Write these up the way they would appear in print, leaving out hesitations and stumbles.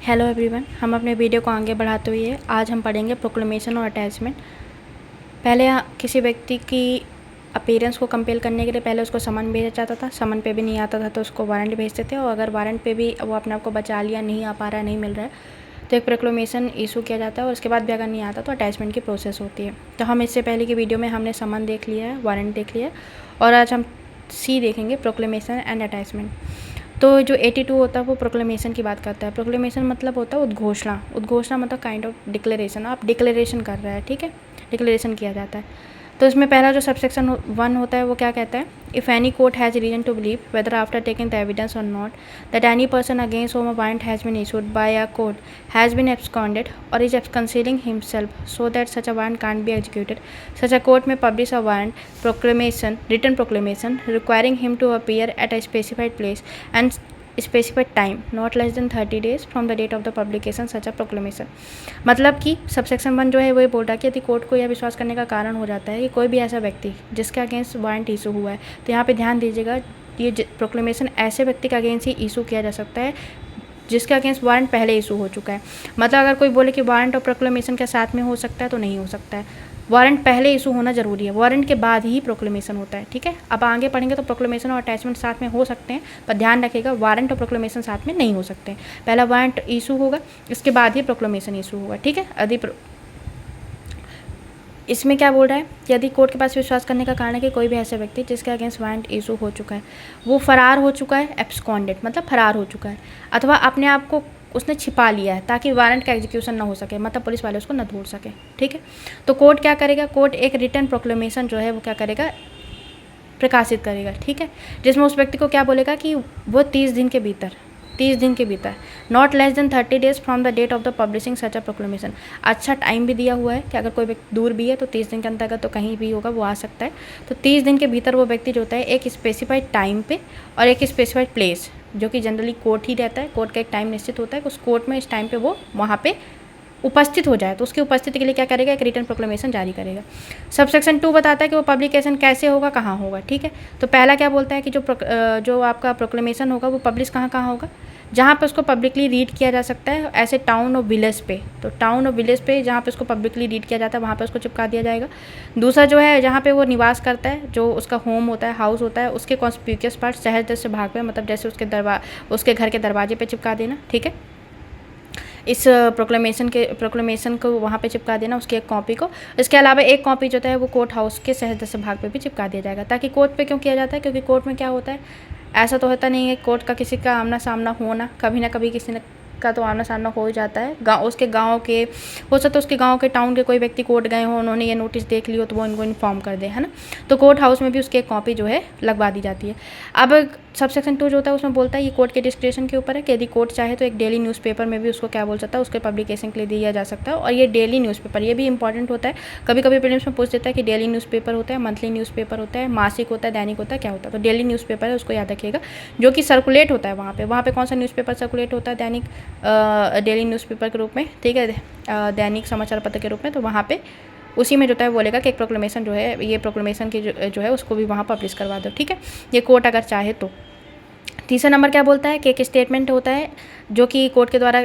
Hello everyone, हम अपने video को आगे बढ़ाते हुए आज हम पढ़ेंगे प्रोक्लेमेशन और अटैचमेंट। पहले किसी व्यक्ति की अपीयरेंस को कंपेल करने के लिए पहले उसको समन भेजा जाता था। समन पे भी नहीं आता था तो उसको वारंट भेजते थे, और अगर वारंट पे भी वो अपने आप को बचा लिया, नहीं आ पा रहा है, नहीं मिल रहा है, तो एक प्रोक्लेमेशन इशू किया जाता है। और उसके बाद भी अगर नहीं आता तो अटैचमेंट की प्रोसेस होती है। तो हम इससे पहले की वीडियो में हमने समन देख लिया है, वारंट देख लिया है, और आज हम सी देखेंगे, प्रोक्लेमेशन एंड अटैचमेंट। तो जो 82 होता है वो प्रोक्लेमेशन की बात करता है। प्रोक्लेमेशन मतलब होता है उद्घोषणा। उद्घोषणा मतलब काइंड ऑफ डिक्लेरेशन, आप डिक्लेरेशन कर रहे हैं, ठीक है, डिक्लेरेशन किया जाता है। तो इसमें पहला जो सबसेक्शन 1 होता है वो क्या कहता है, if any court has reason to believe whether after taking the evidence or not that any person against whom a warrant has been issued by a court has been absconded or is concealing himself so that such a warrant can't be executed, such a court में publish a warrant proclamation, written proclamation requiring him to appear at a specified place and specified time not less than 30 days from the date of the publication such a proclamation। मतलब कि subsection 1 जो है वो ये बोल रहा है कि यदि कोर्ट को यह विश्वास करने का कारण हो जाता है कि कोई भी ऐसा व्यक्ति जिसके अगेंस्ट वारंट इशू हुआ है, तो यहाँ पे ध्यान दीजिएगा, ये प्रोक्लेमेशन ऐसे व्यक्ति के अगेंस्ट ही इशू किया जा सकता है जिसके अगेंस्ट वारंट पहले इशू हो चुका है। मतलब अगर कोई बोले कि वारंट और प्रोक्लेमेशन के साथ में हो सकता है तो नहीं हो सकता है, वारंट पहले इशू होना जरूरी है, वारंट के बाद ही प्रोक्लेमेशन होता है, ठीक है। अब आगे पढ़ेंगे तो प्रोक्लेमेशन और अटैचमेंट साथ में हो सकते हैं, पर ध्यान रखिएगा वारंट और प्रोक्लेमेशन साथ में नहीं हो सकते हैं। पहला वारंट इशू होगा, इसके बाद ही प्रोक्लेमेशन इशू होगा, ठीक है। यदि इसमें क्या बोल रहा है कि यदि कोर्ट के पास विश्वास करने का कारण है कि कोई भी ऐसा व्यक्ति जिसके अगेंस्ट वारंट इशू हो चुका है वो फरार हो चुका है, एब्सकॉन्डेड मतलब फरार हो चुका है, अथवा अपने आप को उसने छिपा लिया है ताकि वारंट का एग्जीक्यूशन ना हो सके, मतलब पुलिस वाले उसको न ढूंढ सके, ठीक है। तो कोर्ट क्या करेगा, कोर्ट एक रिटन प्रोक्लेमेशन जो है वो क्या करेगा, प्रकाशित करेगा, ठीक है, जिसमें उस व्यक्ति को क्या बोलेगा कि वो 30 दिन के भीतर not less than 30 days from the date of the publishing such a proclamation. अच्छा टाइम भी दिया हुआ है कि अगर कोई व्यक्ति दूर भी है तो 30 दिन के अंतर्गत तो कहीं भी होगा वो आ सकता है। तो 30 दिन के भीतर वो व्यक्ति जो होता है एक स्पेसिफाइड टाइम पे और एक स्पेसिफाइड प्लेस, जो कि जनरली कोर्ट ही रहता है, कोर्ट का एक टाइम निश्चित होता है कि उस कोर्ट में इस टाइम पे वो वहाँ पे उपस्थित हो जाए, तो उसकी उपस्थिति के लिए क्या करेगा, एक रिटन प्रोक्लेमेशन जारी करेगा। सबसेक्शन 2 बताता है कि वो पब्लिकेशन कैसे होगा, कहाँ होगा, ठीक है। तो पहला क्या बोलता है कि जो आपका प्रोक्लेमेशन होगा वो पब्लिश कहाँ होगा, जहाँ पे उसको पब्लिकली रीड किया जा सकता है, ऐसे टाउन और विलेज पे, तो टाउन और विलेज पे जहाँ पे उसको पब्लिकली रीड किया जाता है वहाँ पे उसको चिपका दिया जाएगा। दूसरा जो है जहाँ पे वो निवास करता है, जो उसका होम होता है, हाउस होता है, उसके कॉन्स्पिक्यूअस पार्ट शहर जैसे भाग पे, मतलब जैसे उसके घर के दरवाजे पे चिपका देना, ठीक है। इस प्रोक्लेमेशन को वहाँ पे चिपका देना, उसकी एक कॉपी को। इसके अलावा एक कॉपी जो है वो कोर्ट हाउस के शहर जैसे भाग पे भी चिपका दिया जाएगा। ताकि कोर्ट पे क्यों किया जाता है, क्योंकि कोर्ट में क्या होता है, ऐसा तो होता नहीं है कोर्ट का किसी का आमना सामना होना, कभी ना कभी किसी ने का तो आमना सामना हो ही जाता है। उसके गांव के हो सकता है, उसके गांव के टाउन के कोई व्यक्ति कोर्ट गए हो, उन्होंने ये नोटिस देख लियो तो वो इनको इन्फॉर्म कर दे, है ना। तो कोर्ट हाउस में भी उसकी एक कॉपी जो है लगवा दी जाती है। अब सबसेक्शन 2 जो होता है उसमें बोलता है ये कोर्ट के डिस्क्रिप्शन के ऊपर है कि यदि कोर्ट चाहे तो एक डेली न्यूज़पेपर में भी उसको क्या बोल सकता है, उसके पब्लिकेशन के लिए दिया जा सकता है। और ये डेली न्यूज़पेपर, ये भी इंपॉर्टेंट होता है, कभी कभी प्रीलिम्स में पूछ देता है कि डेली न्यूज़पेपर होता है, मंथली न्यूज़पेपर होता है, मासिक होता है, दैनिक होता है, क्या होता है। तो डेली न्यूज़पेपर है, उसको याद रखिएगा, जो कि सर्कुलेट होता है वहाँ पे कौन सा न्यूज़पेपर सर्कुलेट होता है, दैनिक डेली न्यूज़पेपर के रूप में, ठीक है, दैनिक समाचार पत्र के रूप में। तो वहाँ पे उसी में जो है बोलेगा कि एक प्रोक्लेमेशन जो है, ये प्रोक्लेमेशन की जो है उसको भी वहाँ पब्लिश करवा दो, ठीक है, ये कोर्ट अगर चाहे तो। तीसरा नंबर क्या बोलता है कि एक स्टेटमेंट होता है जो कि कोर्ट के द्वारा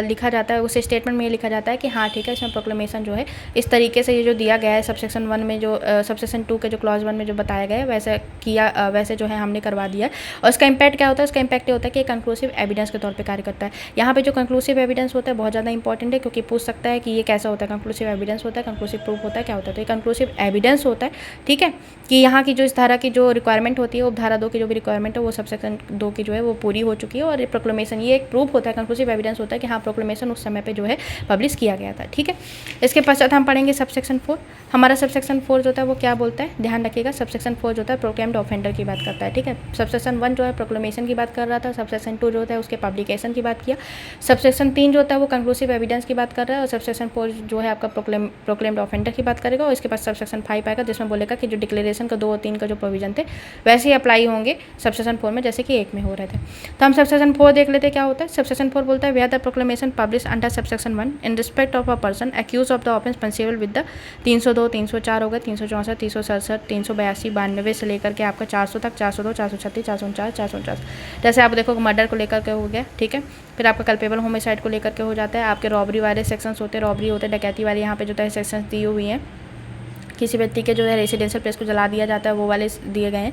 लिखा जाता है। उस स्टेटमेंट में ये लिखा जाता है कि हाँ ठीक है, इसमें प्रोक्लेमेशन जो है इस तरीके से ये जो दिया गया है सबसेक्शन 1 में, जो सबसेक्शन 2 के जो क्लॉज 1 में जो बताया गया है वैसे किया, वैसे जो है हमने करवा दिया है। और इसका इम्पैक्ट क्या होता है, इसका इम्पैक्ट ये होता है कि कंक्लूसिव एविडेंस के तौर पर कार्य करता है। यहाँ पे जो कंक्लूसिव एविडेंस होता है बहुत ज़्यादा इंपॉर्टेंट है, क्योंकि पूछ सकता है कि ये कैसा होता है, कंक्लूसिव एविडेंस होता है, कंक्लूसिव प्रूफ होता है, क्या होता है। तो ये कंक्लूसिव एविडेंस होता है, ठीक है, कि यहाँ की जो इस धारा की जो रिक्वायरमेंट होती है, उपधारा 2 की जो भी रिक्वायरमेंट है वो सबसेक्शन 2 की जो है वो पूरी हो चुकी है। और ये प्रोक्लेमेशन, ये एक प्रूफ होता है, कंक्लूसिव एविडेंस होता है कि हाँ प्रोक्लेमेशन उस समय पे जो है पब्लिश किया गया था, ठीक है। इसके पश्चात हम पढ़ेंगे सबसेक्शन 4। हमारा सबसेक्शन 4 जो होता है वो क्या बोलता है, ध्यान रखिएगा, सबसेक्शन 4 जो होता है प्रोक्लेम्ड ऑफेंडर की बात करता है, ठीक है। सबसेक्शन 1 जो है प्रोक्लेमेशन की बात कर रहा था, सबसेक्शन 2 जो होता है उसके पब्लिकेशन की बात किया, सबसेक्शन 3 जो होता है वो कंक्लूसिव एविडेंस की बात कर रहा है, और सबसेक्शन 4 जो है आपका प्रोक्लेम्ड ऑफेंडर की बात करेगा। और इसके पास सबसेक्शन 5 आएगा जिसमें बोलेगा कि जो डिक्लेरेशन का 2 और 3 का जो प्रोविजन थे वैसे ही अप्लाई होंगे सबसेक्शन 4 में जैसे कि 1 में हो रहे थे। तो हम सबसेक्शन 4 देख लेते हैं क्या होता है। सबसेक्शन 4 बोलता है where the proclamation publish under subsection 1 in respect of a person accuse of the offence punishable with the 302, 304 होगा, 364, 367, 382, 92 से लेकर के आपका 400 तक, 402, 436, 449, 449। जैसे आप देखो मर्डर को लेकर के हो गया, ठीक है। फिर आपका कल्पेबल होमिसाइड को लेकर के हो जाता है। आपके रॉबरी वाले सेक्शंस होते हैं, रॉबरी होते हैं, डकैती वाले यहाँ पे जो है सेक्शंस दिए हुए हैं। किसी व्यक्ति के जो है रेसिडेंशियल प्लेस को जला दिया जाता है, वो वाले दिए गए हैं।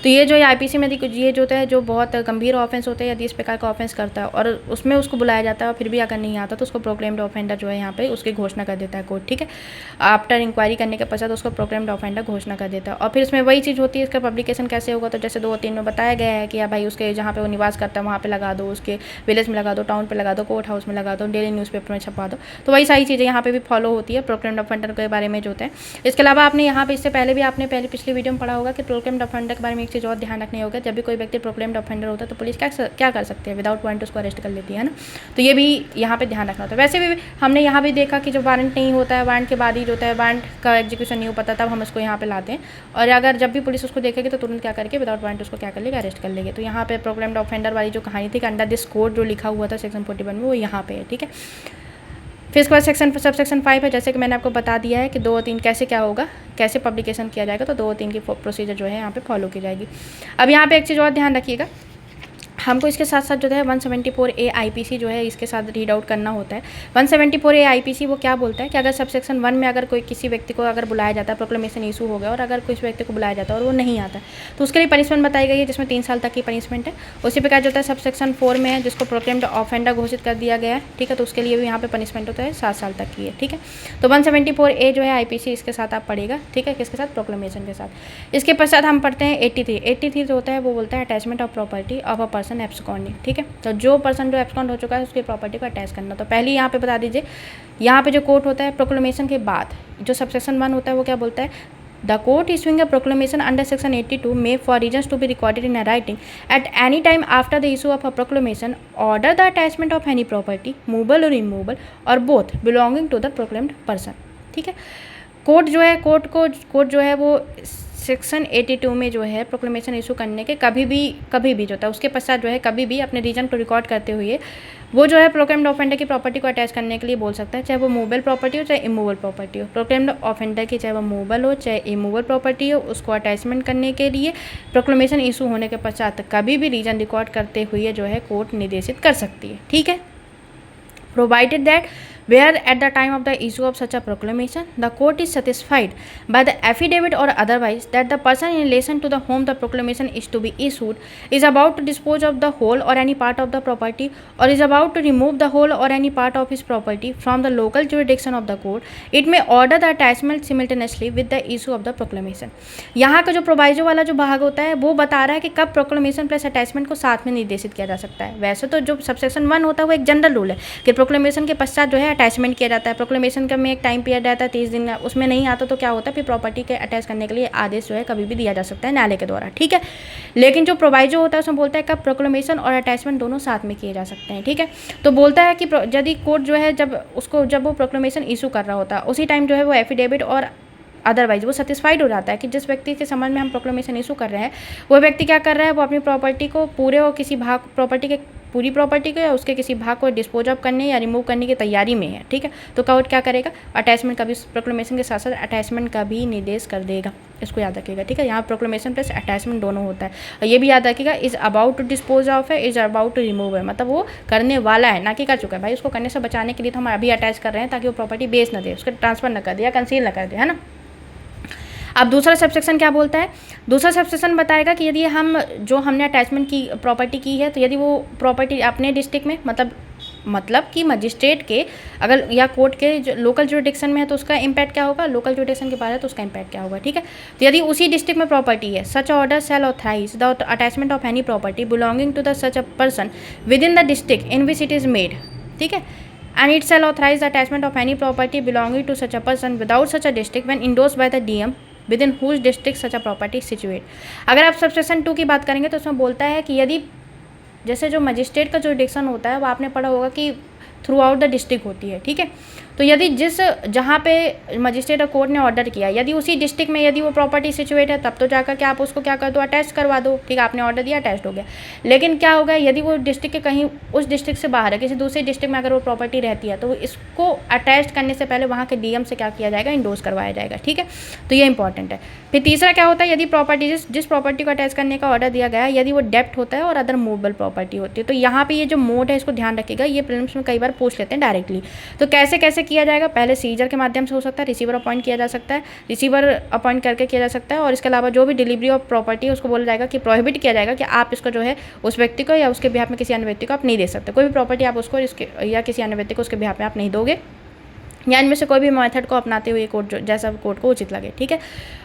तो ये जो है आईपीसी में ये जो है जो बहुत गंभीर ऑफेंस होते हैं, यदि इस प्रकार का ऑफेंस करता है और उसमें उसको बुलाया जाता है और फिर भी अगर नहीं आता तो उसको प्रोक्लेम्ड ऑफेंडर जो है यहाँ पे उसकी घोषणा कर देता है कोर्ट, ठीक है। आफ्टर इंक्वायरी करने के पश्चात उसको प्रोक्लेम्ड ऑफेंडर घोषणा कर देता है। और फिर इसमें वही चीज़ होती है, इसका पब्लिकेशन कैसे होगा, तो जैसे 2 और 3 में बताया गया है कि भाई उसके जहाँ पे वो निवास करता है वहाँ पे लगा दो, उसके विलेज में लगा दो, टाउन पे लगा दो, कोर्ट हाउस में लगा दो, डेली न्यूज़पेपर में छपा दो। तो वही सारी चीज़ें यहाँ पे भी फॉलो होती है प्रोक्लेम्ड ऑफेंडर के बारे में जो होता है। इसके अलावा आपने यहाँ पे पहले भी आपने पिछली वीडियो में पढ़ा होगा कि प्रोक्लेम्ड ऑफेंडर के बारे में एक चीज़ और ध्यान रखनी होगा। जब भी कोई व्यक्ति प्रोक्लेम्ड ऑफेंडर होता है तो पुलिस क्या कर सकते हैं, विदाउट वारंट उसको अरेस्ट कर लेती है ना। तो ये भी यहाँ पे ध्यान रखना होता है। वैसे भी हमने यहाँ भी देखा कि जब वारंट नहीं होता है, वारंट के बाद ही जो होता है वारंट का एग्जीक्यूशन नहीं हो पाता, तब हम उसको यहाँ पे लाते हैं। और अगर जब भी पुलिस उसको देखेगी तो तुरंत क्या करके विदाउट वारंट उसको क्या कर लेगी, अरेस्ट कर लेगी। तो यहाँ पे प्रोक्लेम्ड ऑफेंडर वाली जो कहानी थी कि अंडर दिस कोड जो लिखा हुआ था सेक्शन 41 में, वो यहाँ पे है, ठीक है। फिर इसके बाद सबसेक्शन 5 है, जैसे कि मैंने आपको बता दिया है कि 2 और 3 कैसे क्या होगा, कैसे पब्लिकेशन किया जाएगा। तो 2 और 3 की प्रोसीजर जो है यहाँ पे फॉलो की जाएगी। अब यहाँ पे एक चीज़ और ध्यान रखिएगा, हमको इसके साथ साथ जो है 174A आईपीसी जो है इसके साथ रीड आउट करना होता है। 174A आईपीसी वो क्या बोलता है कि अगर सबसेक्शन 1 में अगर कोई किसी व्यक्ति को अगर बुलाया जाता है, प्रोक्लेमेशन इशू हो गया और अगर किसी व्यक्ति को बुलाया जाता है और वो नहीं आता है तो उसके लिए पनिशमेंट बताई गई है, जिसमें 3 साल तक की पनिशमेंट है। उसी प्रकार जो होता है सबसेक्शन 4 में है, जिसको प्रोक्लेम्ड ऑफेंडर घोषित कर दिया गया है, ठीक है। तो उसके लिए भी यहाँ पे पनिशमेंट होता है 7 साल तक की है, ठीक है। तो 174A जो है आईपीसी इसके साथ आप पढ़ेगा, ठीक है, किसके साथ, प्रोक्लेमेशन के साथ। इसके पश्चात हम पढ़ते हैं 83 जो होता है वो बोलता है attachment of property of a person absconding, ठीक है। तो जो पर्सन जो एब्सकॉन्ड हो चुका है उसकी प्रॉपर्टी को अटैच करना। तो पहले यहाँ पे बता दीजिए, यहाँ पे जो कोर्ट होता है प्रोक्लेमेशन के बाद जो सबसेक्शन 1 होता है वो क्या बोलता है, the court issuing a proclamation under section 82 may for reasons to be recorded in a writing at any time after the issue of a proclamation order the attachment of any property movable और immovable और both belonging to the proclaimed person, ठीक है। Court जो है court जो है वो section 82 में जो है प्रोक्लेमेशन इशू करने के कभी भी जो था उसके पश्चात जो है कभी भी अपने रीजन को रिकॉर्ड करते हुए वो जो है प्रोक्लेम्ड ऑफेंडर की प्रॉपर्टी को अटैच करने के लिए बोल सकता है, चाहे वो मूवेबल प्रॉपर्टी हो चाहे इमूवेबल प्रॉपर्टी हो। प्रोक्लेम्ड ऑफेंडर की चाहे वो मूवेबल हो चाहे इमूवेबल प्रॉपर्टी हो, उसको अटैचमेंट करने के लिए प्रोक्लेमेशन इशू होने के पश्चात कभी भी रीजन रिकॉर्ड करते हुए जो है कोर्ट निर्देशित कर सकती है, ठीक है। Provided that where at the time of the issue of such a proclamation the court is satisfied by the affidavit or otherwise that the person in relation to the whom the proclamation is to be issued is about to dispose of the whole or any part of the property or is about to remove the whole or any part of his property from the local jurisdiction of the court, it may order the attachment simultaneously with the issue of the proclamation। यहाँ का जो proviso वाला जो भाग होता है वो बता रहा है कि कब प्रोक्लेमेशन प्लस अटैचमेंट को साथ में निर्देशित किया जा सकता है। वैसे तो जो सबसेक्शन 1 होता है वो एक जनरल रूल है कि प्रोक्लेमेशन के पश्चात जो है अटैचमेंट किया जाता है। प्रोक्लेमेशन का में एक टाइम पीरियड रहता है 30 दिन का, उसमें नहीं आता तो क्या होता है फिर प्रॉपर्टी के अटैच करने के लिए आदेश जो है कभी भी दिया जा सकता है न्यायालय के द्वारा, ठीक है। लेकिन जो प्रोवाइजो होता है उसमें बोलता है कब प्रोक्लेमेशन और अटैचमेंट दोनों साथ में किए जा सकते हैं, ठीक है। तो बोलता है कि यदि कोर्ट जो है जब वो प्रोक्लेमेशन इशू कर रहा होता है उसी टाइम जो है वो एफिडेविट और अदरवाइज वो सेटिस्फाइड हो जाता है कि जिस व्यक्ति के संबंध में हम प्रोक्लेमेशन इशू कर रहे हैं वो व्यक्ति क्या कर रहा है, वो अपनी प्रॉपर्टी को पूरे और किसी भाग पूरी प्रॉपर्टी को या उसके किसी भाग को डिस्पोज ऑफ करने या रिमूव करने की तैयारी में है, ठीक है। तो कोर्ट क्या करेगा, अटैचमेंट का भी प्रोक्लेमेशन के साथ साथ अटैचमेंट का भी निर्देश कर देगा, इसको याद रखिएगा, ठीक है। यहाँ प्रोक्लेमेशन प्लस अटैचमेंट दोनों होता है। और ये भी याद रखिएगा is about to dispose of है, इज अबाउट टू रिमूव है, मतलब वो करने वाला है ना कि कर चुका है। भाई उसको करने से बचाने के लिए तो हम अभी अटैच कर रहे हैं ताकि वो प्रॉपर्टी बेच ना दे, उसका ट्रांसफर ना कर दे या कंसील ना कर दे, है ना। अब दूसरा सबसेक्शन क्या बोलता है, दूसरा सबसेक्शन बताएगा कि यदि हमने अटैचमेंट की प्रॉपर्टी की है तो यदि वो प्रॉपर्टी अपने डिस्ट्रिक्ट में मतलब कि मजिस्ट्रेट के अगर या कोर्ट के जो लोकल जुरिडिक्शन में है तो उसका इम्पैक्ट क्या होगा, लोकल जुरिडिक्शन के बाहर है तो उसका इम्पैक्ट क्या होगा, ठीक है। तो यदि उसी डिस्ट्रिक्ट में प्रॉपर्टी है such order shall authorise the attachment of any property belonging to the such a person within the district in which it is made, ठीक है। And it shall authorize the attachment of any property belonging to such a person without such a district when endorsed by the DM within whose district such a property is situated। अगर आप subsection 2 की बात करेंगे तो उसमें बोलता है कि यदि जैसे जो मजिस्ट्रेट का जो जुरिडिक्शन होता है वो आपने पढ़ा होगा कि थ्रू आउट द डिस्ट्रिक्ट होती है, ठीक है। तो यदि जहाँ पे मजिस्ट्रेट और कोर्ट ने ऑर्डर किया, यदि उसी डिस्ट्रिक्ट में यदि वो प्रॉपर्टी सिचुएट है, तब तो जाकर के आप उसको क्या कर दो, अटैच करवा दो, ठीक है, आपने ऑर्डर दिया, अटैच हो गया। लेकिन क्या होगा, यदि वो डिस्ट्रिक्ट के कहीं उस डिस्ट्रिक्ट से बाहर है, किसी दूसरे डिस्ट्रिक्ट में अगर वो प्रॉपर्टी रहती है, तो इसको अटैच करने से पहले वहाँ के डीएम से क्या किया जाएगा, इंडोर्स करवाया जाएगा, ठीक है। तो ये इंपॉर्टेंट है। फिर तीसरा क्या होता है, यदि प्रॉपर्टी जिस प्रॉपर्टी को अटैच करने का ऑर्डर दिया गया है, यदि वो डेप्ट होता है और अदर मूवेबल प्रॉपर्टी होती है, तो यहाँ पे ये जो मोड है इसको ध्यान रखिएगा, ये प्रीलिम्स में कई बार पूछ लेते हैं डायरेक्टली। तो कैसे कैसे किया जाएगा, पहले सीजर के माध्यम से हो सकता है, रिसीवर अपॉइंट किया जा सकता है, रिसीवर अपॉइंट करके किया जा सकता है, और इसके अलावा जो भी डिलीवरी ऑफ प्रॉपर्टी है उसको बोला जाएगा कि प्रोहिबिट किया जाएगा कि आप इसको जो है उस व्यक्ति को या उसके बिहाफ में किसी अन्य व्यक्ति को आप नहीं दे सकते, कोई भी प्रॉपर्टी आप उसको या किसी अन्य व्यक्ति को उसके बिहाफ में आप नहीं दोगे, या इनमें से कोई भी मेथड को अपनाते हुए कोर्ट जैसा कोर्ट को उचित लगे, ठीक है।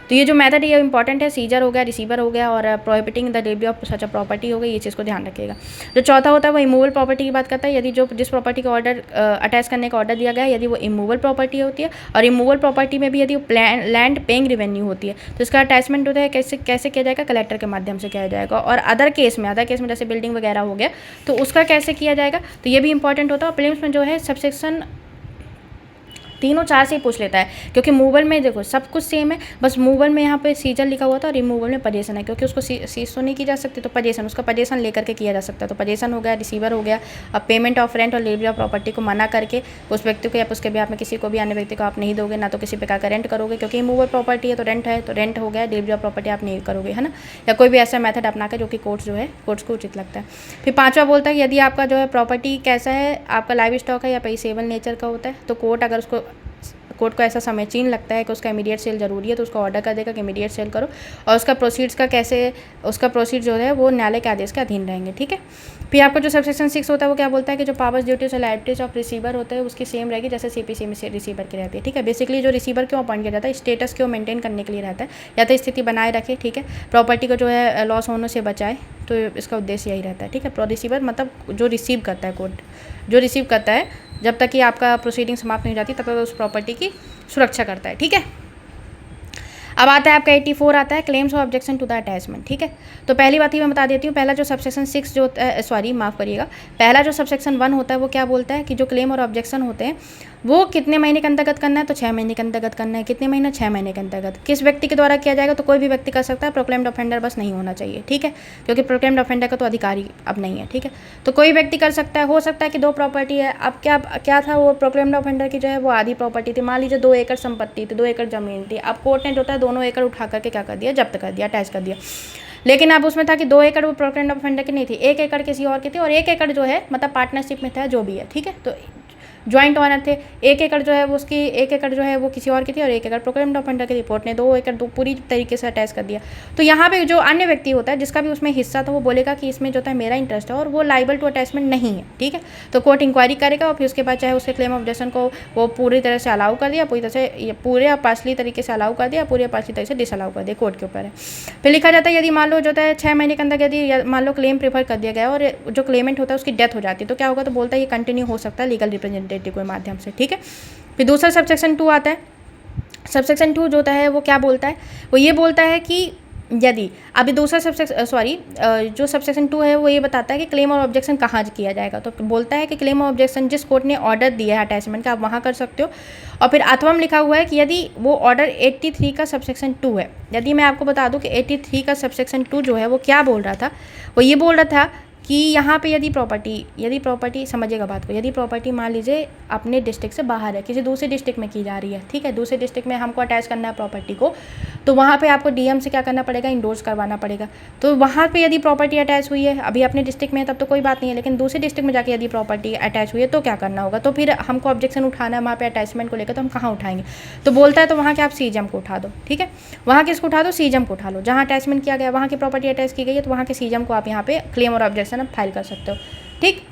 तो ये जो मेथड है ये इंपॉर्टेंट है, सीजर हो गया, रिसीवर हो गया, और prohibiting the delivery of such a property हो गई, ये चीज़ को ध्यान रखिएगा। जो चौथा होता है वो इमूवेबल प्रॉपर्टी की बात करता है, यदि जिस प्रॉपर्टी का ऑर्डर अटैच करने का ऑर्डर दिया गया है, यदि वो इमूवेबल प्रॉपर्टी होती है, और इमूवेबल प्रॉपर्टी में भी यदि लैंड पेइंग रेवेन्यू होती है, तो इसका अटैचमेंट होता है कैसे किया जाएगा, कलेक्टर के माध्यम से किया जाएगा। और अदर केस में जैसे बिल्डिंग वगैरह हो गया, तो उसका कैसे किया जाएगा, तो ये भी इंपॉर्टेंट होता है। और प्रीलिम्स में जो है सबसेक्शन 3 और 4 से ही पूछ लेता है, क्योंकि मूवल में देखो सब कुछ सेम है, बस मूवल में यहाँ पे सीजर लिखा हुआ था और रिमूवल में पजेशन है, क्योंकि उसको सीज तो नहीं की जा सकती, तो पजेशन, उसका पजेशन लेकर के किया जा सकता है। तो पजेशन हो गया, रिसीवर हो गया। अब पेमेंट ऑफ रेंट और डिलीवरी ऑफ प्रॉपर्टी को मना करके उस व्यक्ति को या उसके बिहाफ में किसी को भी अन्य व्यक्ति को आप नहीं दोगे, ना तो किसी प्रकार का रेंट करोगे, क्योंकि मूवल प्रॉपर्टी है तो रेंट हो गया, डिलीवरी ऑफ प्रॉपर्टी आप नहीं करोगे, है ना, या कोई भी ऐसा मेथड अपना के जो कि कोर्ट्स को उचित लगता है। फिर 5वां बोलता है यदि आपका जो है प्रॉपर्टी कैसा है, आपका लाइव स्टॉक है या पेसेबल नेचर का होता है, तो कोर्ट को ऐसा समय चीन लगता है कि उसका इमीडिएट सेल जरूरी है, तो उसका ऑर्डर कर देगा कि इमीडिएट सेल करो, और उसका प्रोसीड जो है वो न्यायालय के आदेश के अधीन रहेंगे, ठीक है। फिर आपका जो सबसेक्शन 6 होता है वो क्या बोलता है कि जो पावर्स, ड्यूटीज और लायबिलिटीज ऑफ रिसीवर होते हैं उसकी सेम रहेगी जैसे सीपीसी में रिसीवर की रहती है, ठीक है। बेसिकली जो रिसीवर क्यों अपॉइंट किया जाता है, स्टेटस क्यों मेंटेन करने के लिए रहता है, या तो स्थिति बनाए रखे, ठीक है, प्रॉपर्टी को जो है लॉस होने से बचाए, तो इसका उद्देश्य यही रहता है, ठीक है। रिसीवर मतलब जो रिसीव करता है, कोर्ट जो रिसीव करता है, जब तक कि आपका प्रोसीडिंग समाप्त नहीं हो जाती तब तक उस प्रॉपर्टी की सुरक्षा करता है, ठीक है। अब आता है आपका 84 आता है, क्लेम्स और ऑब्जेक्शन टू द अटैचमेंट, ठीक है। तो पहली बात ही मैं बता देती हूँ, पहला जो सबसेक्शन 6 जो माफ़ करिएगा, पहला जो सबसेक्शन 1 होता है वो क्या बोलता है कि जो क्लेम और ऑब्जेक्शन होते हैं वो कितने महीने के अंतर्गत करना है, तो 6 महीने के अंतर्गत करना है। कितने महीने, 6 महीने के अंतर्गत। किस व्यक्ति के द्वारा किया जाएगा, तो कोई भी व्यक्ति कर सकता है, प्रोक्लेम्ड ऑफेंडर बस नहीं होना चाहिए, ठीक है, क्योंकि प्रोक्लेम्ड ऑफेंडर का तो अधिकारी अब नहीं है, ठीक है। तो कोई व्यक्ति कर सकता है, हो सकता है कि 2 प्रॉपर्टी है। अब क्या था, वो प्रोक्लेम्ड ऑफेंडर की जो है वो आधी प्रॉपर्टी थी, मान लीजिए 2 एकड़ संपत्ति थी, 2 एकड़ जमीन थी। अब कोर्ट ने जो है दोनों एकड़ उठा करके क्या कर दिया, जब्त कर दिया, अटैच कर दिया। लेकिन अब उसमें था कि 2 एकड़ वो प्रोक्लेम्ड ऑफेंडर की नहीं थी, 1 एकड़ किसी और की थी, और 1 एकड़ जो है मतलब पार्टनरशिप में था, जो भी है, ठीक है। तो ज्वाइंट ओनर थे, 1 एकड़ जो है वो उसकी, 1 एकड़ जो है वो किसी और की थी, और 1 एकड़ प्रोक्लेम्ड ऑफेंडर की। रिपोर्ट ने 2 एकड़ पूरी तरीके से अटैच कर दिया। तो यहाँ पे जो अन्य व्यक्ति होता है जिसका भी उसमें हिस्सा था, वो बोलेगा कि इसमें जो था मेरा इंटरेस्ट है, और वो लाइबल टू अटैचमेंट नहीं है, ठीक है। तो कोर्ट इंक्वायरी करेगा, और फिर उसके बाद चाहे उसके क्लेम ऑब्जेक्शन को वो पूरी तरह से अलाउ कर दिया, पूरी तरह से पूरे या पार्शली तरीके से अलाउ कर दिया, पूरे पार्शली तरीके से डिसअलाउ कर दिया, कोर्ट के ऊपर है। फिर लिखा जाता है यदि मान लो जो है 6 महीने के अंदर यदि मान लो क्लेम प्रेफर कर दिया गया और जो क्लेमेंट होता है उसकी डेथ हो जाती है, तो क्या होगा, तो बोलता है ये कंटिन्यू हो सकता है लीगल रिप्रेजेंटेटिव के माध्यम से, ठीक है। फिर दूसरा सबसेक्शन 2 आता है। सबसेक्शन 2 जो होता है वो क्या बोलता है, वो ये बोलता है कि यदि अभी दूसरा जो सबसेक्शन 2 है वो ये बताता है कि क्लेम और ऑब्जेक्शन कहाँ किया जाएगा। तो बोलता है कि क्लेम और ऑब्जेक्शन जिस कोर्ट ने ऑर्डर दिया है अटैचमेंट का, आप वहाँ कर सकते हो। और फिर अथवा में लिखा हुआ है कि यदि वो ऑर्डर 83 का सबसेक्शन 2 है। यदि मैं आपको बता दूं कि 83 का सबसेक्शन 2 जो है वो क्या बोल रहा था, वो ये बोल रहा था कि यहाँ पे यदि प्रॉपर्टी समझिएगा बात को, यदि प्रॉपर्टी मान लीजिए अपने डिस्ट्रिक्ट से बाहर है, किसी दूसरे डिस्ट्रिक्ट में की जा रही है, ठीक है, दूसरे डिस्ट्रिक्ट में हमको अटैच करना है प्रॉपर्टी को, तो वहाँ पे आपको डीएम से क्या करना पड़ेगा, इंडोर्स करवाना पड़ेगा। तो वहाँ पे यदि प्रॉपर्टी अटैच हुई है, अभी अपने डिस्ट्रिक्ट में है तब तो कोई बात नहीं है, लेकिन दूसरे डिस्ट्रिक्ट में जाके यदि प्रॉपर्टी अटैच हुई है तो क्या करना होगा, तो फिर हमको ऑब्जेक्शन उठाना है वहाँ पे अटैचमेंट को लेकर, तो हम कहाँ उठाएंगे, तो बोलता है तो वहाँ के आप सीजम को उठा दो, ठीक है, वहाँ किसको उठा दो, सीजम को उठा लो, जहाँ अटैचमेंट किया गया वहाँ की प्रॉपर्टी अटैच की गई है, तो वहाँ के सीजम को आप यहाँ पे क्लेम और ऑब्जेक्शन आप फाइल कर सकते हो, ठीक।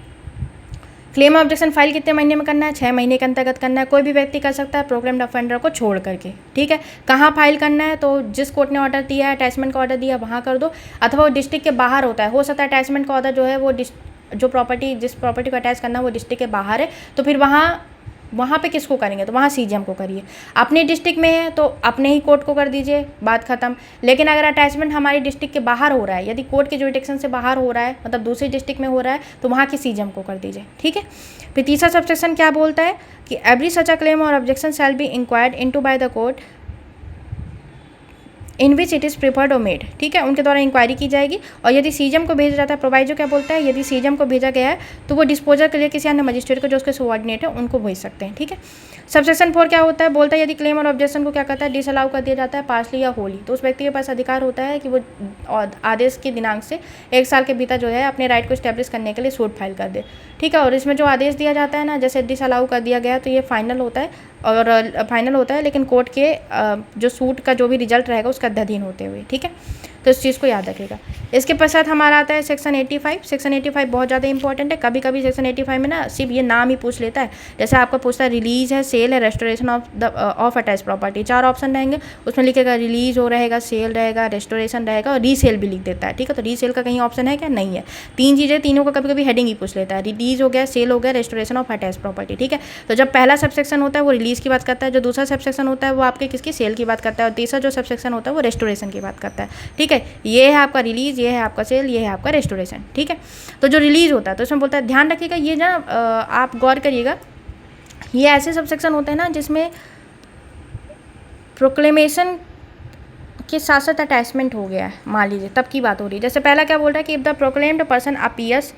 क्लेम ऑब्जेक्शन फाइल कितने महीने में करना है, 6 महीने के अंतर्गत करना है। कोई भी व्यक्ति कर सकता है प्रोक्लेम्ड ऑफेंडर को छोड़ करके, ठीक है। कहाँ फाइल करना है, तो जिस कोर्ट ने ऑर्डर दिया है, अटैचमेंट का ऑर्डर दिया वहाँ कर दो, अथवा वो डिस्ट्रिक्ट के बाहर होता है, हो सकता है अटैचमेंट का ऑर्डर जो है वो जिस प्रॉपर्टी को अटैच करना है वो डिस्ट्रिक्ट के बाहर है, तो फिर वहाँ वहाँ पे किसको करेंगे, तो वहाँ सीजीएम को करिए। अपने डिस्ट्रिक्ट में है तो अपने ही कोर्ट को कर दीजिए, बात खत्म। लेकिन अगर अटैचमेंट हमारी डिस्ट्रिक्ट के बाहर हो रहा है, यदि कोर्ट के जुरिडिक्शन से बाहर हो रहा है, मतलब दूसरे डिस्ट्रिक्ट में हो रहा है, तो वहाँ की सीजीएम को कर दीजिए, ठीक है। फिर तीसरा सबसेक्शन क्या बोलता है कि एवरी सच अ क्लेम और objection shall be inquired into by the court in which it is preferred और मेड, ठीक है, उनके द्वारा इंक्वायरी की जाएगी। और यदि सीजीएम को भेजा जाता है, प्रोवाइजो क्या बोलता है, यदि सीजीएम को भेजा गया है तो वो डिस्पोजल के लिए किसी अन्य मजिस्ट्रेट को जो उसके सबऑर्डिनेट है उनको भेज सकते हैं, ठीक है। सबसेक्शन 4 क्या होता है, बोलता है यदि क्लेम और ऑब्जेक्शन को क्या करता है, डिसअलाउ कर दिया जाता है पार्शली या होली, तो उस व्यक्ति के पास अधिकार होता है कि वो आदेश के दिनांक से 1 साल के भीतर जो है अपने राइट को स्टैब्लिश करने के लिए सूट फाइल कर दे, ठीक है। और इसमें जो आदेश दिया जाता है ना, जैसे डिसअलाउ कर दिया गया तो ये फाइनल होता है और फाइनल होता है, लेकिन कोर्ट के जो सूट का जो भी रिजल्ट रहेगा उसका अध्ययन होते हुए, ठीक है। तो इस चीज़ को याद रखिएगा। इसके पश्चात हमारा आता है सेक्शन 85। सेक्शन 85 बहुत ज़्यादा इंपॉर्टेंट है। कभी कभी सेक्शन 85 में ना सिर्फ ये नाम ही पूछ लेता है, जैसे आपका पूछता है रिलीज है, सेल है, restoration of attach property, 4 option रहेंगे, उसमें लिखेगा रिलीज हो रहेगा, सेल रहेगा, रेस्टोरेशन रहेगा और रीसेल भी लिख देता है, ठीक है। तो रीसेल का कहीं ऑप्शन है क्या, नहीं है। 3 चीज़ें, तीनों का कभी कभी हेडिंग ही पूछ लेता है, रिलीज हो गया, सेल हो गया, रेस्टोरेशन ऑफ अटैच प्रॉपर्टी, ठीक है। तो जब पहला सबसेक्शन होता है वो रिलीज की बात करता है, जो दूसरा सबसेक्शन होता है वो आपके किसकी, सेल की बात करता है, और तीसरा जो सबसेक्शन होता है वो रेस्टोरेशन की बात करता है, ठीक है। ये है आपका रिलीज, ये है आपका सेल, ये है आपका रेस्टोरेशन, ठीक है। तो जो रिलीज होता है तो इसमें बोलता है ध्यान रखिएगा, ये ना आप गौर करिएगा, ये ऐसे सबसेक्शन होते हैं ना जिसमें प्रोक्लेमेशन के साथ साथ अटैचमेंट हो गया है, मान लीजिए तब की बात हो रही है। जैसे पहला क्या बोल रहा है कि if the proclaimed person appears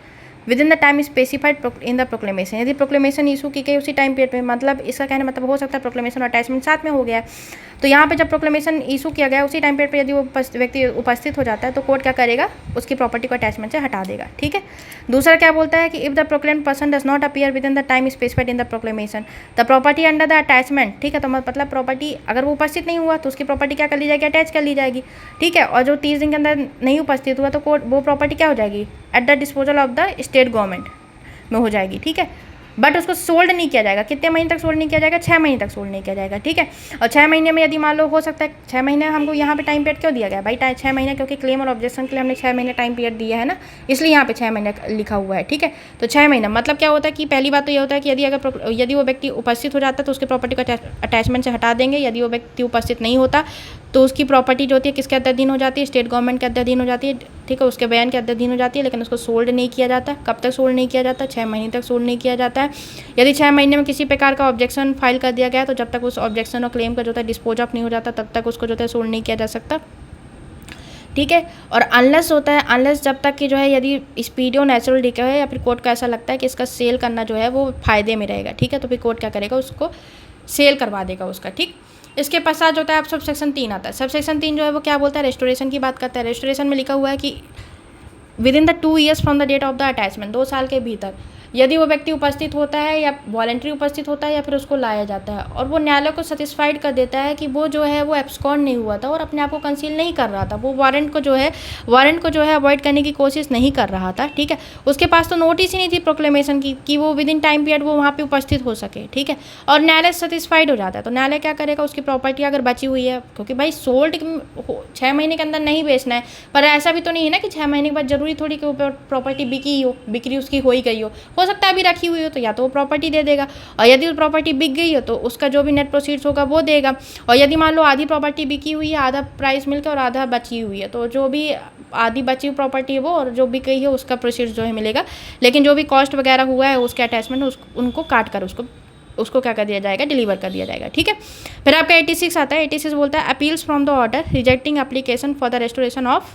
with in the time specified in the proclamation, यदि प्रोक्लेमेशन इशू की गई उसी टाइम पीरियड में, मतलब इसका कहने मतलब हो सकता है प्रोक्लेमेशन और अटैचमेंट साथ में हो गया है। तो यहाँ पे जब प्रोक्लेमेशन इशू किया गया उसी टाइम पीरियड पर यदि वो व्यक्ति उपस्थित हो जाता है तो कोर्ट क्या करेगा, उसकी प्रॉपर्टी को अटैचमेंट से हटा देगा, ठीक है। दूसरा क्या बोलता है कि if the proclaimed person does not appear with in the time specified in the proclamation the property under the attachment, ठीक है। तो मतलब प्रॉपर्टी अगर वो उपस्थित नहीं हुआ तो उसकी प्रॉपर्टी क्या कर ली जाएगी, अटैच कर ली जाएगी, ठीक है। और जो 30 दिन के अंदर नहीं उपस्थित हुआ तो कोर्ट वो प्रॉपर्टी क्या हो जाएगी, at the disposal of the state government में हो जाएगी, ठीक है। बट उसको सोल्ड नहीं किया जाएगा, कितने महीने तक सोल्ड नहीं किया जाएगा, 6 महीने तक सोल्ड नहीं किया जाएगा, ठीक है। और 6 महीने में यदि मान लो हो सकता है 6 महीने, हमको यहाँ पे टाइम पीरियड क्यों दिया गया भाई, 6 महीने, क्योंकि क्लेम और ऑब्जेक्शन के लिए हमने 6 महीने टाइम पीरियड दिया है ना, इसलिए यहाँ पे 6 महीने लिखा हुआ है, ठीक है। तो 6 महीना मतलब क्या होता है कि पहली बात तो ये होता है कि यदि वो व्यक्ति उपस्थित हो जाता है तो उसकी प्रॉपर्टी को अटैचमेंट से हटा देंगे। यदि वो व्यक्ति उपस्थित नहीं होता तो उसकी प्रॉपर्टी जो होती है किसके अधीन हो जाती है, स्टेट गवर्नमेंट के अधीन हो जाती है, ठीक है, उसके बयान के अधीन हो जाती है, लेकिन उसको सोल्ड नहीं किया जाता। कब तक सोल्ड नहीं किया जाता, 6 महीने तक सोल्ड नहीं किया जाता है। यदि 6 महीने में किसी प्रकार का ऑब्जेक्शन फाइल कर दिया गया तो जब तक उस ऑब्जेक्शन और क्लेम का जो है डिस्पोज ऑफ नहीं हो जाता तब तक उसको जो है सोल्ड नहीं किया जा सकता, ठीक है। और अनलेस होता है, अनलेस जब तक कि जो है यदि स्पीडी और नेचुरल डिके है या फिर कोर्ट को ऐसा लगता है कि इसका सेल करना जो है वो फ़ायदे में रहेगा, ठीक है, तो फिर कोर्ट क्या करेगा, उसको सेल करवा देगा उसका, ठीक। इसके पश्चात जो होता है अब सब सेक्शन 3 आता है। सब सेक्शन 3 जो है वो क्या बोलता है, रेस्टोरेशन की बात करता है। रेस्टोरेशन में लिखा हुआ है कि within the 2 years from the date of the attachment, 2 साल के भीतर यदि वो व्यक्ति उपस्थित होता है या वॉलंटरी उपस्थित होता है या फिर उसको लाया जाता है और वो न्यायालय को सेटिस्फाइड कर देता है कि वो जो है वो एब्सकॉन्ड नहीं हुआ था और अपने आप को कंसील नहीं कर रहा था, वो वारंट को जो है अवॉइड करने की कोशिश नहीं कर रहा था, ठीक है। उसके पास तो नोटिस ही नहीं थी प्रोक्लेमेशन की कि वो विद इन टाइम पीरियड वो वहाँ पे उपस्थित हो सके, ठीक है। और न्यायालय सेटिस्फाइड हो जाता है तो न्यायालय क्या करेगा, उसकी प्रॉपर्टी अगर बची हुई है, क्योंकि भाई सोल्ड 6 महीने के अंदर नहीं बेचना है, पर ऐसा भी तो नहीं है ना कि 6 महीने के बाद जरूरी थोड़ी कि प्रॉपर्टी बिक्री उसकी हो ही गई हो सकता है अभी रखी हुई हो तो या तो वो प्रॉपर्टी दे देगा, और यदि वो प्रॉपर्टी बिक गई हो तो उसका जो भी नेट प्रोसीड्स होगा वो देगा। और यदि मान लो आधी प्रॉपर्टी बिकी हुई है, आधा प्राइस मिलकर और आधा बची हुई है, तो जो भी आधी बची हुई प्रॉपर्टी है वो और जो बिक गई है उसका प्रोसीड्स जो है मिलेगा, लेकिन जो भी कॉस्ट वगैरह हुआ है उसके अटैचमेंट उनको काट कर उसको क्या कर दिया जाएगा, डिलीवर कर दिया जाएगा, ठीक है। फिर आपका 86 आता है। 86 बोलता है appeals from the order rejecting application for the restoration of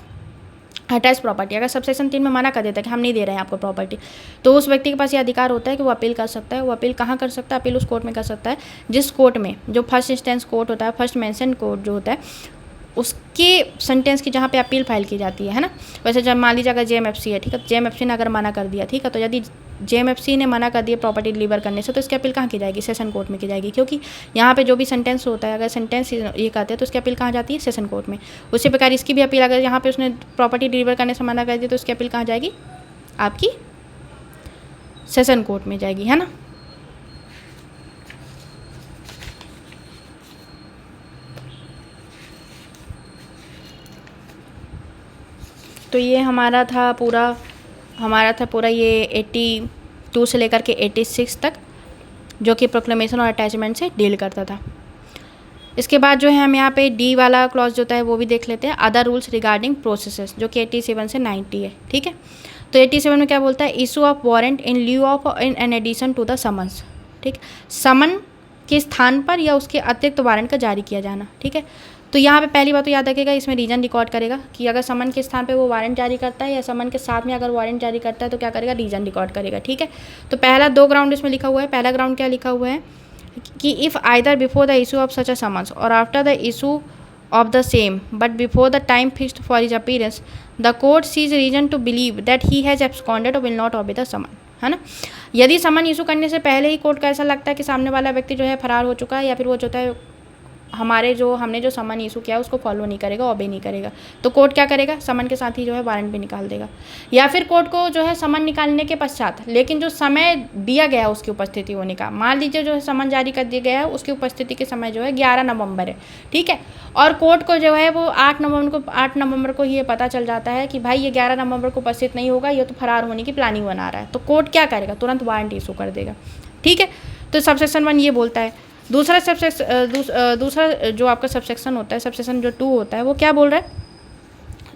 attach property. अगर सबसेक्शन 3 में मना कर देता है कि हम नहीं दे रहे हैं आपको प्रॉपर्टी, तो उस व्यक्ति के पास ये अधिकार होता है कि वो अपील कर सकता है। वो अपील कहाँ कर सकता है, अपील उस कोर्ट में कर सकता है जिस कोर्ट में जो फर्स्ट इंस्टेंस कोर्ट होता है, फर्स्ट मेंशन कोर्ट जो होता है उसके सेंटेंस की जहाँ पे अपील फाइल की जाती है ना। वैसे जब मान लीजिए अगर जेएमएफसी है, ठीक है, जेएमएफसी ने अगर मना कर दिया, ठीक है, तो यदि जेएमएफसी ने मना कर दिया प्रॉपर्टी डिलीवर करने से तो इसकी अपील कहाँ की जाएगी, सेशन कोर्ट में की जाएगी, क्योंकि यहाँ पे जो भी सेंटेंस होता है अगर सेंटेंस ये कहते हैं तो इसकी अपील कहाँ जाती है, सेशन कोर्ट में। उसी प्रकार इसकी भी अपील अगर यहाँ पे उसने प्रॉपर्टी डिलीवर करने से मना कर दिया तो इसकी अपील कहाँ जाएगी, आपकी सेशन कोर्ट में जाएगी, है ना। तो ये हमारा था पूरा ये 82 से लेकर के 86 तक। जो कि प्रोक्लेमेशन और अटैचमेंट से डील करता था। इसके बाद जो है हम यहाँ पे डी वाला क्लॉज जो होता है वो भी देख लेते हैं, अदर रूल्स रिगार्डिंग प्रोसेसेस, जो कि 87 से 90 है। ठीक है, तो 87 में क्या बोलता है, issue of warrant in lieu of in an addition to the summons. ठीक, समन के स्थान पर या उसके अतिरिक्त वारंट का जारी किया जाना। ठीक है, तो यहाँ पे पहली बात तो याद रखिएगा, इसमें रीजन रिकॉर्ड करेगा कि अगर समन के स्थान पे वो वारंट जारी करता है या समन के साथ में अगर वारंट जारी करता है तो क्या करेगा, रीजन रिकॉर्ड करेगा। ठीक है, तो पहला 2 ग्राउंड इसमें लिखा हुआ है। पहला ग्राउंड क्या लिखा हुआ है कि if either before the issue of such a summons or after the issue of the same but before the time fixed for his appearance the court sees reason to believe that he has absconded or will not obey the summon, है ना। यदि समन issue करने से पहले ही court को ऐसा लगता है कि सामने वाला व्यक्ति जो है फरार हो चुका है या फिर वो जो है हमने जो समन इशू किया है उसको फॉलो नहीं करेगा, ओबे नहीं करेगा, तो कोर्ट क्या करेगा, समन के साथ ही जो है वारंट भी निकाल देगा। या फिर कोर्ट को जो है समन निकालने के पश्चात लेकिन जो समय दिया गया है उसकी उपस्थिति होने का, मान लीजिए जो है समन जारी कर दिया गया है उसकी उपस्थिति के समय जो है 11 नवंबर है। ठीक है, और कोर्ट को जो है वो 8 नवंबर को ये पता चल जाता है कि भाई ये 11 नवंबर को उपस्थित नहीं होगा, ये तो फरार होने की प्लानिंग बना रहा है, तो कोर्ट क्या करेगा, तुरंत वारंट इशू कर देगा। ठीक है, तो सबसेक्शन 1 ये बोलता है। दूसरा जो आपका सबसेक्शन होता है, सबसेक्शन जो 2 होता है वो क्या बोल रहा है,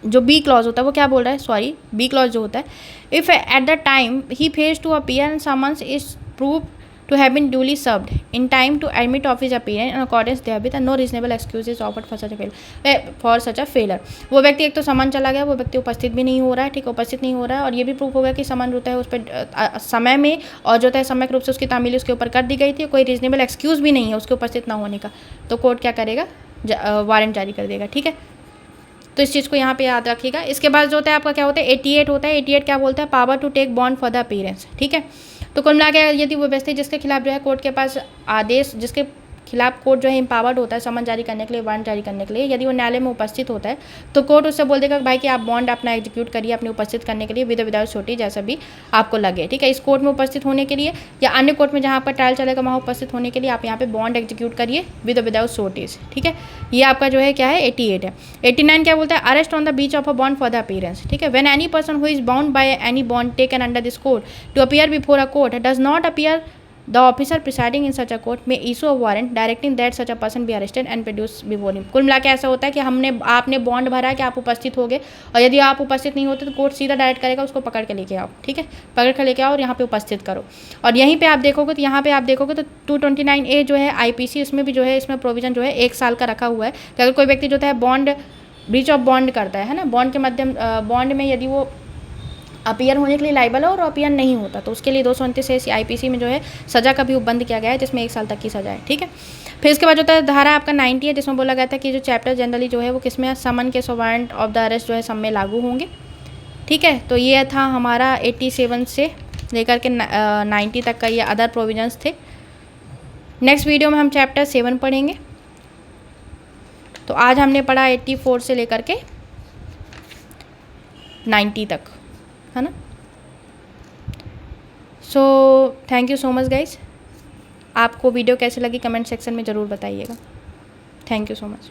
जो बी क्लॉज होता है वो क्या बोल रहा है, सॉरी बी क्लॉज जो होता है, if at the time he phase two appear and summons is prove to have been duly served in time to admit of his appearance in accordance therewith and no reasonable excuse is offered for such a failure। वो व्यक्ति एक तो समन चला गया, वो व्यक्ति उपस्थित भी नहीं हो रहा है। ठीक है, उपस्थित नहीं हो रहा है और ये भी प्रूफ हो गया कि समन होता है उस पर समय में और जो है समय रूप से उसकी तामील उसके ऊपर कर दी गई थी, कोई रीजनेबल एक्सक्यूज़ भी नहीं है उसके उपस्थित ना होने का, तो कोर्ट क्या करेगा, वारंट जारी कर देगा। ठीक है, तो इस चीज़ को यहाँ पे याद रखिएगा। इसके बाद जो होता है आपका क्या होता है 88 होता है। 88 क्या बोलता है, power to take bond for the appearance. ठीक है, तो कुल मिला के यदि वो व्यक्ति जिसके खिलाफ जो है कोर्ट के पास आदेश, जिसके खिलाफ कोर्ट जो है एम्पावर्ड होता है समन जारी करने के लिए, वारंट जारी करने के लिए, यदि वो न्यायालय में उपस्थित होता है तो कोर्ट उससे बोल देगा भाई कि आप बॉन्ड अपना एग्जीक्यूट करिए अपने उपस्थित करने के लिए विद विदाउट छोटी जैसा भी आपको लगे। ठीक है, इस कोर्ट में उपस्थित होने के लिए या अन्य कोर्ट में जहाँ पर ट्रायल चलेगा वहाँ उपस्थित होने के लिए आप यहाँ पे बॉन्ड एग्जीक्यूट करिए विद विदाउट शोर्टेज। ठीक है, ये आपका जो है क्या है 88 है। 89 क्या बोलता है, arrest on the breach of a bond for the appearance. ठीक है, when any person who is bound by any bond taken under this code to appear before a court does not appear the officer presiding in such a court may issue a warrant directing that such a person be arrested and produced before him। कुल मिला के ऐसा होता है कि आपने bond भरा है कि आप उपस्थित हो गए और यदि आप उपस्थित नहीं होते तो कोर्ट सीधा डायरेक्ट करेगा उसको पकड़ के लेके आओ। ठीक है, पकड़ के लेके आओ और यहाँ पे उपस्थित करो। और यहीं पे आप देखोगे तो 229A जो है IPC उसमें भी जो है इसमें प्रोविजन जो है 1 साल का रखा हुआ है कि अगर कोई व्यक्ति जो है बॉन्ड ब्रीच ऑफ बॉन्ड करता है ना, बॉन्ड के माध्यम बॉन्ड में यदि वो अपीयर होने के लिए लाइबल है और अपीयर नहीं होता तो उसके लिए 229 IPC में जो है सज़ा का भी उपबंध किया गया है जिसमें 1 साल तक की सज़ा है। ठीक है, फिर इसके बाद होता है धारा आपका 90 है जिसमें बोला गया था कि जो चैप्टर जनरली जो है वो किसमें समन के वारंट ऑफ द अरेस्ट जो है सब में लागू होंगे। ठीक है, तो ये था हमारा 87 से लेकर के 90 तक का ये अदर प्रोविजंस थे। नेक्स्ट वीडियो में हम चैप्टर 7 पढ़ेंगे। तो आज हमने पढ़ा 84 से लेकर के 90 तक, है ना। So thank you so much guys. आपको वीडियो कैसे लगी कमेंट सेक्शन में ज़रूर बताइएगा। Thank you so much.